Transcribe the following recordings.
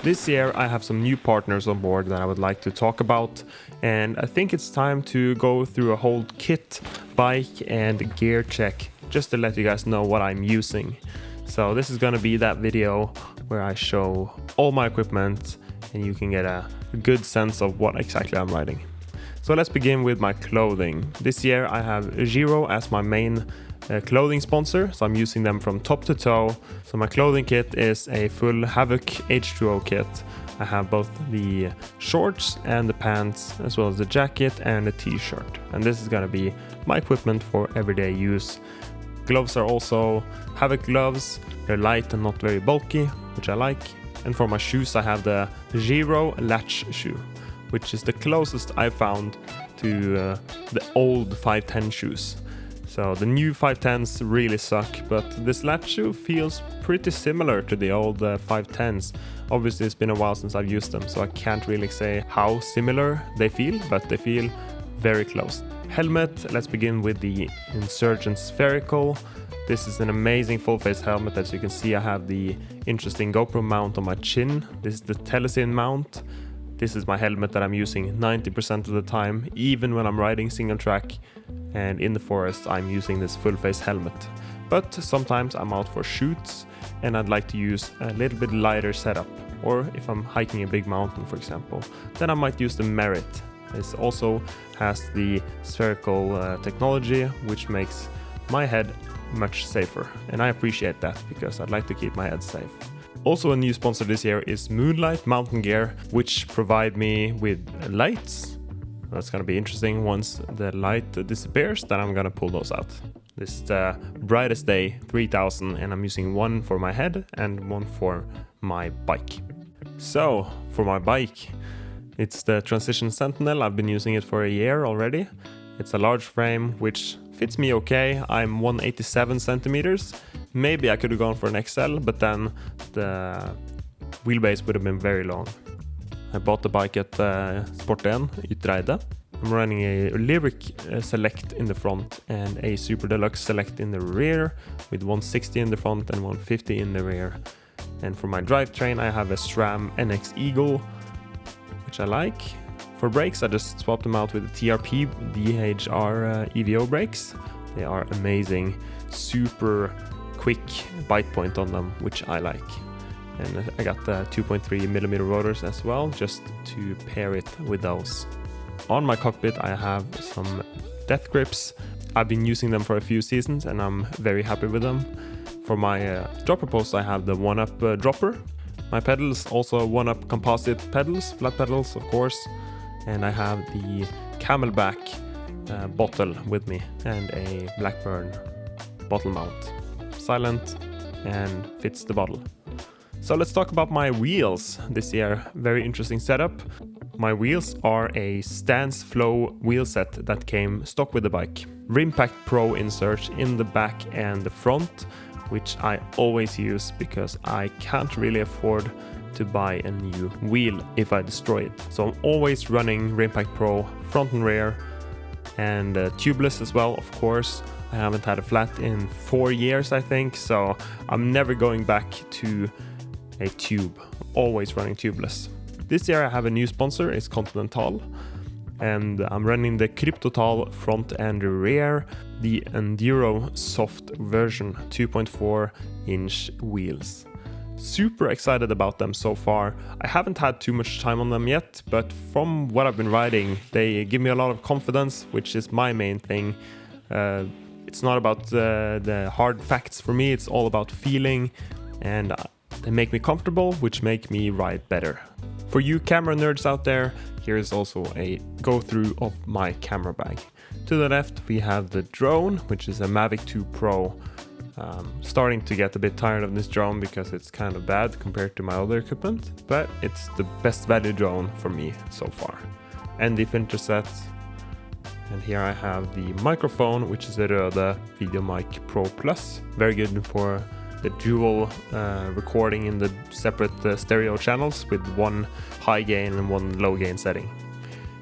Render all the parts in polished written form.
This year I have some new partners on board that I would like to talk about, and I think it's time to go through a whole kit, bike and gear check just to let you guys know what I'm using. So this is gonna be that video where I show all my equipment and you can get a good sense of what exactly I'm riding. So let's begin with my clothing. This year I have Giro as my main clothing sponsor, so I'm using them from top to toe. So my clothing kit is a full Havoc H2o kit. I have both the shorts and the pants, as well as the jacket and the t-shirt. And this is gonna be my equipment for everyday use. Gloves are also Havoc gloves. They're light and not very bulky, which I like. And for my shoes I have the Giro Latch shoe, which is the closest I found to the old 510 shoes. So the new 510s really suck, but this Latch shoe feels pretty similar to the old 510s. Obviously it's been a while since I've used them, so I can't really say how similar they feel, but they feel very close. Helmet, let's begin with the Insurgent Spherical. This is an amazing full face helmet. As you can see, I have the interesting GoPro mount on my chin. This is the Telesin mount. This is my helmet that I'm using 90% of the time, even when I'm riding single track and in the forest I'm using this full face helmet. But sometimes I'm out for shoots and I'd like to use a little bit lighter setup, or if I'm hiking a big mountain for example, then I might use the Merit. This also has the spherical technology, which makes my head much safer, and I appreciate that because I'd like to keep my head safe. Also a new sponsor this year is Moonlight Mountain Gear, which provide me with lights. That's gonna be interesting. Once the light disappears, then I'm gonna pull those out. This is the Brightest Day 3000 and I'm using one for my head and one for my bike. So for my bike, it's the Transition Sentinel. I've been using it for a year already. It's a large frame which fits me okay. I'm 187 centimeters. Maybe I could have gone for an XL, but then the wheelbase would have been very long. I bought the bike at Sport1 Ytreide. I'm running a Lyrik Select in the front and a SuperDeluxe Select in the rear, with 160 in the front and 150 in the rear. And for my drivetrain I have a SRAM NX Eagle, which I like. For brakes I just swapped them out with the TRP DH-R EVO brakes. They are amazing, super quick bite point on them, which I like. And I got the 2.3mm rotors as well, just to pair it with those. On my cockpit I have some Deathgrips. I've been using them for a few seasons and I'm very happy with them. For my dropperpost I have the OneUp dropper. My pedals also OneUp Composite pedals, flat pedals of course. And I have the Camelbak bottle with me and a blackburn bottle mount. Silent and fits the bottle. So let's talk about my wheels this year. Very interesting setup. My wheels are a Stance Flow wheel set that came stock with the bike. Rimpact Pro inserts in the back and the front, which I always use because I can't really afford to buy a new wheel if I destroy it. So I'm always running Rimpact Pro front and rear, and tubeless as well, of course. I haven't had a flat in 4 years I think, so I'm never going back to a tube. Always running tubeless. This year I have a new sponsor, it's Continental, and I'm running the Kryptotal front and rear, the Enduro soft version 2.4 inch wheels. Super excited about them so far. I haven't had too much time on them yet, but from what I've been riding, they give me a lot of confidence, which is my main thing. It's not about the hard facts for me, it's all about feeling, and they make me comfortable, which make me ride better. For you camera nerds out there, here is also a go-through of my camera bag. To the left we have the drone, which is a Mavic 2 Pro. Starting to get a bit tired of this drone because it's kind of bad compared to my other equipment, but it's the best value drone for me so far. And the filter set. And here I have the microphone, which is a Rode VideoMic Pro Plus. Very good for the dual recording in the separate stereo channels with one high gain and one low gain setting.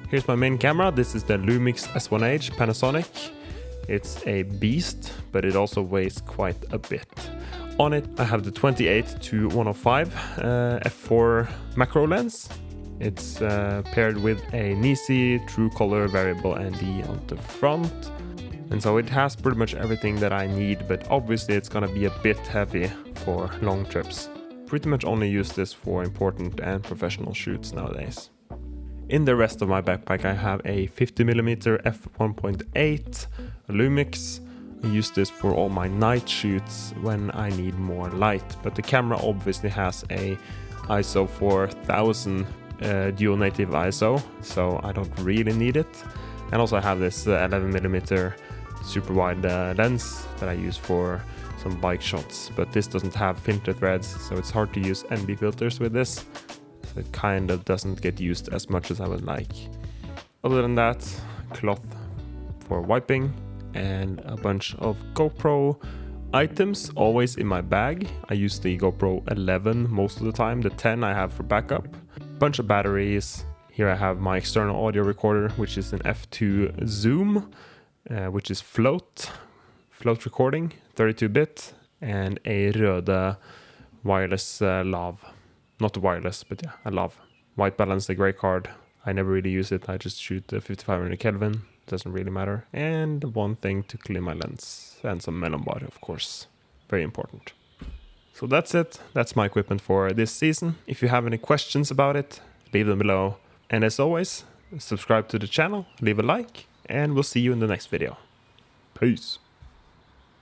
Here's my main camera. This is the Lumix S1H Panasonic. It's a beast, but it also weighs quite a bit. On it, I have the 28-105 f4 macro lens. It's paired with a Nisi True Color Variable ND on the front. And so it has pretty much everything that I need, but obviously it's gonna be a bit heavy for long trips. Pretty much only use this for important and professional shoots nowadays. In the rest of my backpack I have a 50mm f1.8 Lumix. I use this for all my night shoots when I need more light, but the camera obviously has a ISO 4000 dual native ISO, so I don't really need it. And also I have this 11mm super wide lens that I use for some bike shots, but this doesn't have filter threads, so it's hard to use ND filters with this, so it kind of doesn't get used as much as I would like. Other than that, cloth for wiping and a bunch of GoPro items always in my bag. I use the GoPro 11 most of the time, the 10 I have for backup. Bunch of batteries. Here I have my external audio recorder, which is an F2 Zoom, which is float recording, 32-bit, and a Rode wireless lav. Not wireless, but yeah, a lav. White balance, the gray card. I never really use it, I just shoot 5500 Kelvin, doesn't really matter. And one thing to clean my lens, and some melon bar, of course, very important. So that's it, that's my equipment for this season. If you have any questions about it, leave them below. And as always, subscribe to the channel, leave a like, and we'll see you in the next video. Peace.